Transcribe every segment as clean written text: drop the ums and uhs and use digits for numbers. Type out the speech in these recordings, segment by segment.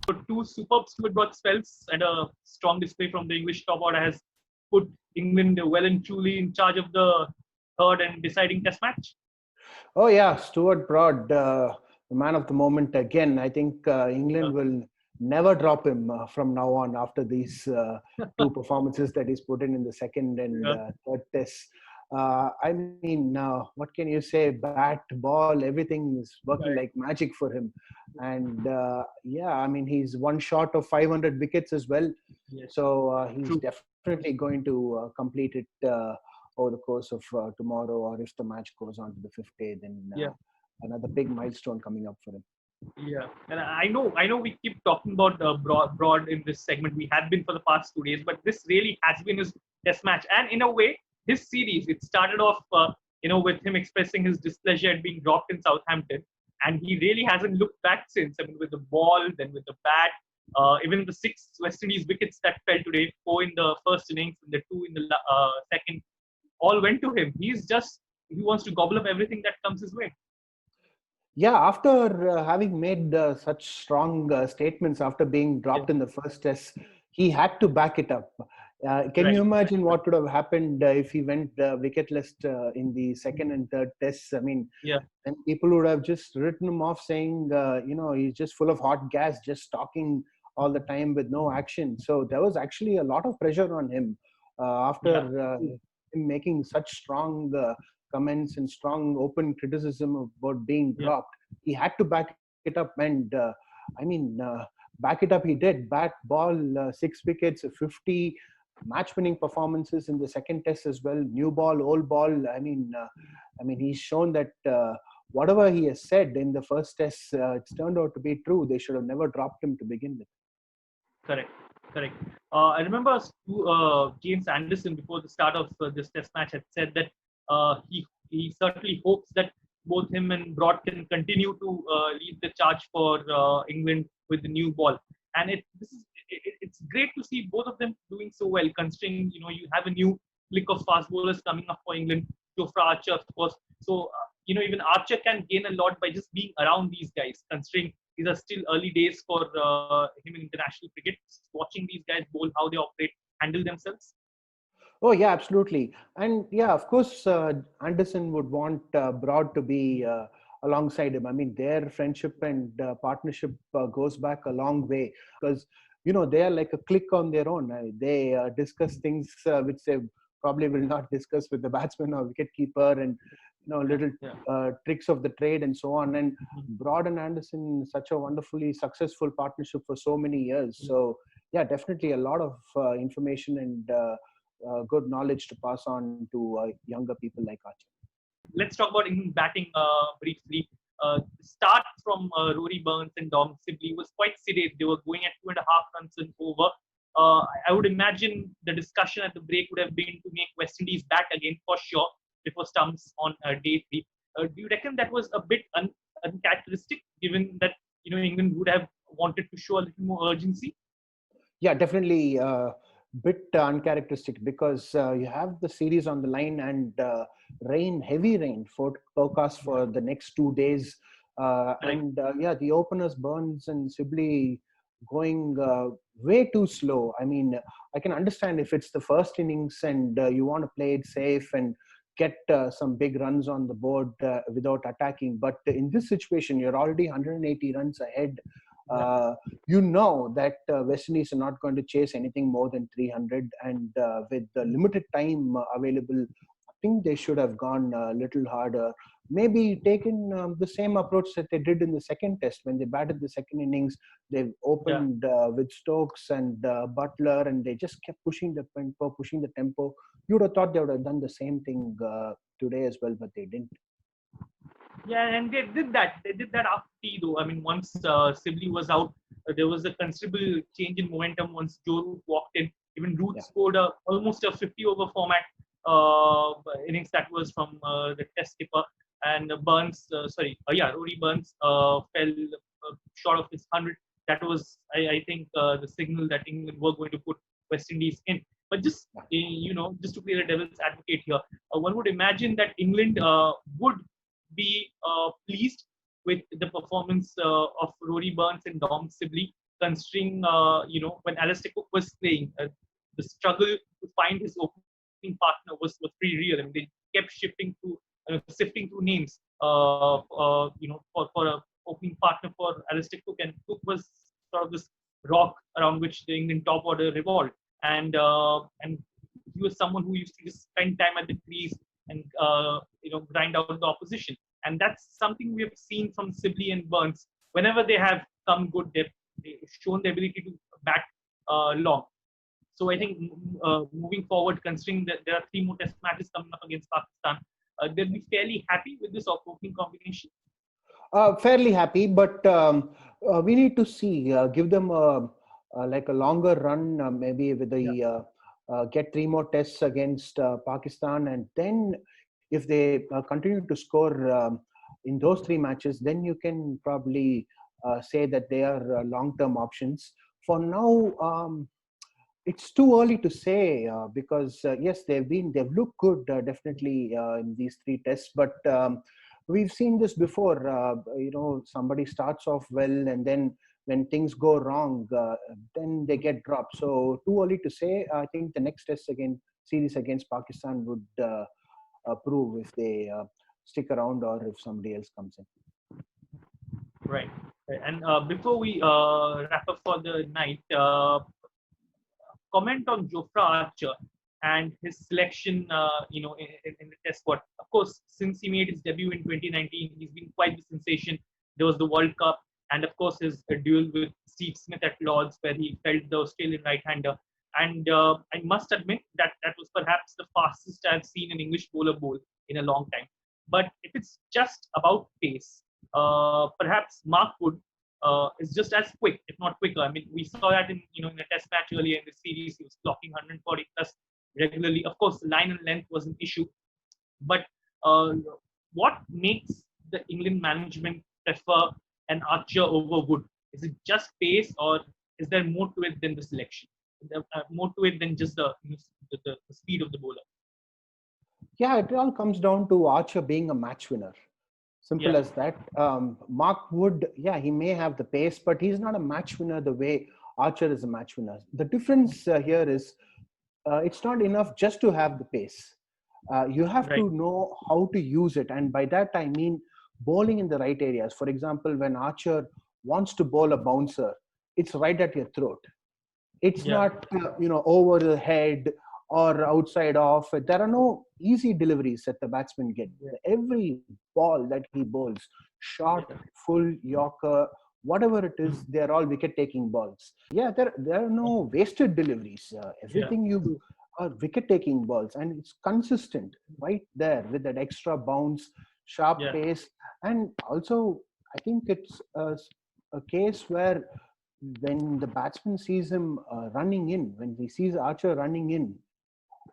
So two superb Stuart Broad spells and a strong display from the English top order has put England well and truly in charge of the third and deciding Test match. Oh yeah, Stuart Broad, the man of the moment again. I think England will never drop him from now on after these two performances that he's put in the second and third test. I mean, what can you say? Bat, ball, everything is working like magic for him. And yeah, I mean, he's one short of 500 wickets as well. Yes. So he's True. definitely going to complete it over the course of tomorrow, or if the match goes on to the fifth day, then another big milestone coming up for him. Yeah, and I know we keep talking about Broad in this segment. We have been for the past 2 days, but this really has been his Test match, and in a way, his series. It started off, with him expressing his displeasure at being dropped in Southampton, and he really hasn't looked back since. I mean, with the ball, then with the bat, even the 6 West Indies wickets that fell today, 4 in the first innings, and the 2 in the second, all went to him. He wants to gobble up everything that comes his way. Yeah, after having made such strong statements after being dropped in the first test, he had to back it up. Can you imagine what would have happened if he went wicketless in the second and third tests? I mean, then people would have just written him off saying, he's just full of hot gas, just talking all the time with no action. So there was actually a lot of pressure on him after him making such strong comments and strong open criticism about being dropped. He had to back it up, and back it up he did. Bat, ball, 6 wickets, 50 match-winning performances in the second test as well. New ball, old ball. I mean, he's shown that whatever he has said in the first test, it's turned out to be true. They should have never dropped him to begin with. Correct. I remember James Anderson before the start of this Test match had said that he certainly hopes that both him and Broad can continue to lead the charge for England with the new ball. And it's great to see both of them doing so well, considering you have a new clique of fast bowlers coming up for England. Jofra Archer, of course. So even Archer can gain a lot by just being around these guys, considering these are still early days for him in international cricket. Watching these guys bowl, how they operate, handle themselves. Oh, yeah, absolutely. And yeah, of course, Anderson would want Broad to be alongside him. I mean, their friendship and partnership goes back a long way because, they are like a clique on their own. They discuss things which they probably will not discuss with the batsman or wicketkeeper, and little tricks of the trade and so on. And Broad and Anderson, such a wonderfully successful partnership for so many years. So yeah, definitely a lot of information and good knowledge to pass on to younger people like Achal. Let's talk about England batting briefly. Start from Rory Burns and Dom Sibley was quite sedate. They were going at 2.5 runs and over. I would imagine the discussion at the break would have been to make West Indies bat again for sure before stumps on day 3. Do you reckon that was a bit uncharacteristic, given that England would have wanted to show a little more urgency? Yeah, definitely bit uncharacteristic because you have the series on the line and heavy rain forecast for the next 2 days. The openers Burns and Sibley going way too slow. I mean, I can understand if it's the first innings and you want to play it safe and get some big runs on the board without attacking. But in this situation, you're already 180 runs ahead. You know that West Indies are not going to chase anything more than 300, and with the limited time available, I think they should have gone a little harder. Maybe taken the same approach that they did in the second test when they batted the second innings. They opened with Stokes and Butler, and they just kept pushing the tempo. You would have thought they would have done the same thing today as well, but they didn't. Yeah, and they did that. They did that after tea, though. I mean, once Sibley was out, there was a considerable change in momentum once Joe Root walked in. Even Root scored almost a 50-over format innings that was from the test skipper. And Rory Burns fell short of his 100. That was, I think, the signal that England were going to put West Indies in. But just to play the devil's advocate here, one would imagine that England would be pleased with the performance of Rory Burns and Dom Sibley, considering, when Alistair Cook was playing, the struggle to find his opening partner was pretty real. I mean, they kept sifting through names, for a opening partner for Alistair Cook, and Cook was sort of this rock around which the England top order revolved, and he was someone who used to just spend time at the crease and grind out the opposition, and that's something we have seen from Sibley and Burns whenever they have come good. They've shown the ability to bat long. So I think moving forward, considering that there are 3 more test matches coming up against Pakistan, they'll be fairly happy with this opening combination. Fairly happy, but we need to see, give them like a longer run, maybe with the get 3 more tests against Pakistan, and then if they continue to score in those 3 matches, then you can probably say that they are long-term options. For now, it's too early to say because yes, they've looked good definitely in these 3 tests, but we've seen this before. Somebody starts off well, and then when things go wrong, then they get dropped. So too early to say. I think the next series against Pakistan would prove if they stick around or if somebody else comes in. Right. And before we wrap up for the night, comment on Jofra Archer and his selection, in the test squad. Of course, since he made his debut in 2019, he's been quite the sensation. There was the World Cup, and of course his duel with Steve Smith at Lord's, where he felt the Australian right-hander. And I must admit that was perhaps the fastest I've seen an English bowler bowl in a long time. But if it's just about pace, perhaps Mark Wood is just as quick, if not quicker. I mean, we saw that in a test match earlier in the series. He was clocking 140 plus regularly. Of course, the line and length was an issue. But what makes the England management prefer an Archer over Wood? Is it just pace, or is there more to it than the selection? More to it than just the speed of the bowler? Yeah, it all comes down to Archer being a match winner. Simple as that. Mark Wood, he may have the pace, but he's not a match winner the way Archer is a match winner. The difference here is it's not enough just to have the pace. You have to know how to use it. And by that, I mean bowling in the right areas. For example, when Archer wants to bowl a bouncer, it's right at your throat. It's not, over the head or outside off. There are no easy deliveries that the batsman get. Every ball that he bowls, short, full, yorker, whatever it is, they're all wicket-taking balls. There are no wasted deliveries. Everything you are wicket-taking balls, and it's consistent right there with that extra bounce, sharp pace. And also, I think it's a case where when the batsman sees him running in, when he sees Archer running in,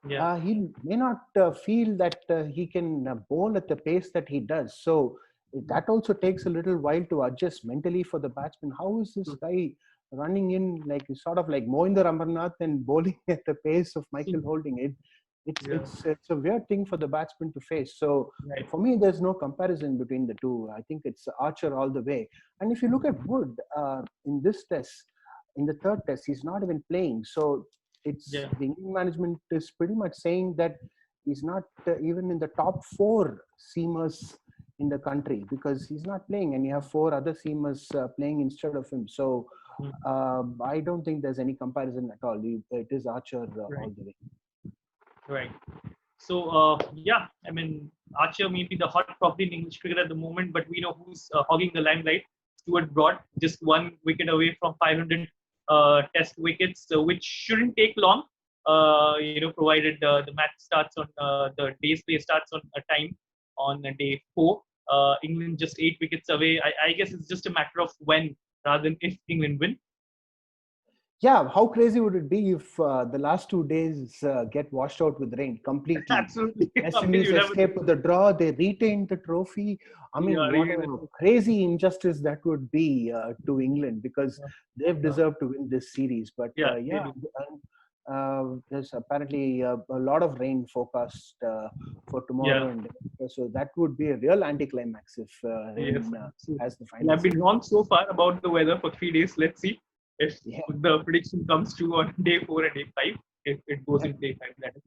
he may not feel that he can bowl at the pace that he does. So that also takes a little while to adjust mentally for the batsman. How is this guy running in like sort of like Mohinder Amarnath and bowling at the pace of Michael Holding? It's a weird thing for the batsman to face. So for me, there's no comparison between the two. I think it's Archer all the way. And if you look at Wood in this test, in the 3rd test, he's not even playing. So it's the England management is pretty much saying that he's not even in the top 4 seamers in the country because he's not playing, and you have 4 other seamers playing instead of him. So I don't think there's any comparison at all. It is Archer all the way. Right. So I mean, Archer may be the hot property in English cricket at the moment, but we know who's hogging the limelight. Stuart Broad, just 1 wicket away from 500 test wickets, which shouldn't take long, provided the match starts on the day's play starts on a time on day 4. England just 8 wickets away. I guess it's just a matter of when rather than if England win. Yeah, how crazy would it be if the last 2 days get washed out with rain completely? Absolutely. West Indies escape with the draw, they retain the trophy. I mean, what a crazy injustice that would be to England, because they've deserved to win this series. But there's apparently a lot of rain forecast for tomorrow, and so that would be a real anticlimax if rain has the final. I've been wrong so far about the weather for 3 days. Let's see if Yeah. the prediction comes true on day 4 and day 5, if it goes in day 5, that is.